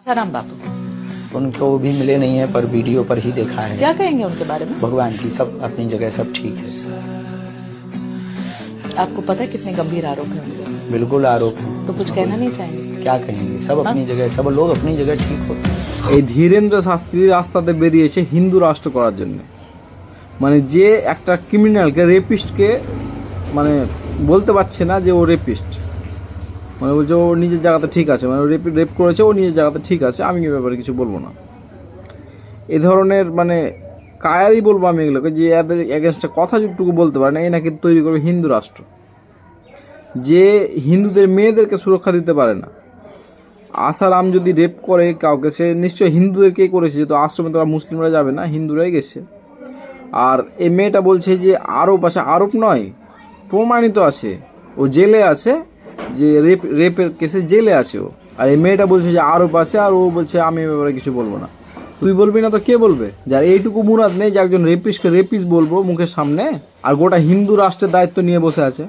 आसाराम बापू उनको भी मिले नहीं है, पर वीडियो पर ही देखा है। क्या कहेंगे उनके बारे में? भगवान की सब अपनी जगह सब ठीक है। आपको पता है कितने गंभीर आरोप है उनके? बिल्कुल आरोप है। तो कुछ कहना नहीं चाहेंगे? क्या कहेंगे, सब अपनी जगह, सब लोग अपनी जगह ठीक होते हैं। এই ধীরেন্দ্র শাস্ত্রী রাস্তাতে বেরিয়েছে হিন্দু রাষ্ট্র করার জন্য। মানে যে একটা ক্রিমিনালকে, রেপিস্টকে মানে বলতে পারছে না যে ও রেপিস্ট, মানে বলছে ও নিজের জায়গাতে ঠিক আছে, মানে রেপ করেছে, ও নিজের জায়গাতে ঠিক আছে, আমি এ ব্যাপারে কিছু বলবো না। এ ধরনের মানে কায়ারই বলবো আমি এগুলোকে, যে এদের এগেনস্টে কথা যতটুকু বলতে পারে না, এই নাকি তৈরি করবে হিন্দু রাষ্ট্র, যে হিন্দুদের মেয়েদেরকে সুরক্ষা দিতে পারে না। আসারাম যদি রেপ করে কাউকে, সে নিশ্চয়ই হিন্দুদেরকেই করেছে, যেহেতু আশ্রমে তোরা মুসলিমরা যাবে না, হিন্দুরাই গেছে। আর এই মেয়েটা বলছে যে আরোপ আছে, আরোপ নয়, প্রমাণিত আছে, ও জেলে আছে, যে রেপের কেসে জেলে আছে ও। আর এই মেয়েটা বলছে যে আরোপ আছে, আর ও বলছে আমি এ ব্যাপারে কিছু বলবো না। তুই বলবি না তো কে বলবে? যার এইটুকু মুরাদ নেই যে একজন রেপিস্টকে রেপিস্ট বলবো মুখের সামনে, আর গোটা হিন্দু রাষ্ট্রের দায়িত্ব নিয়ে বসে আছে।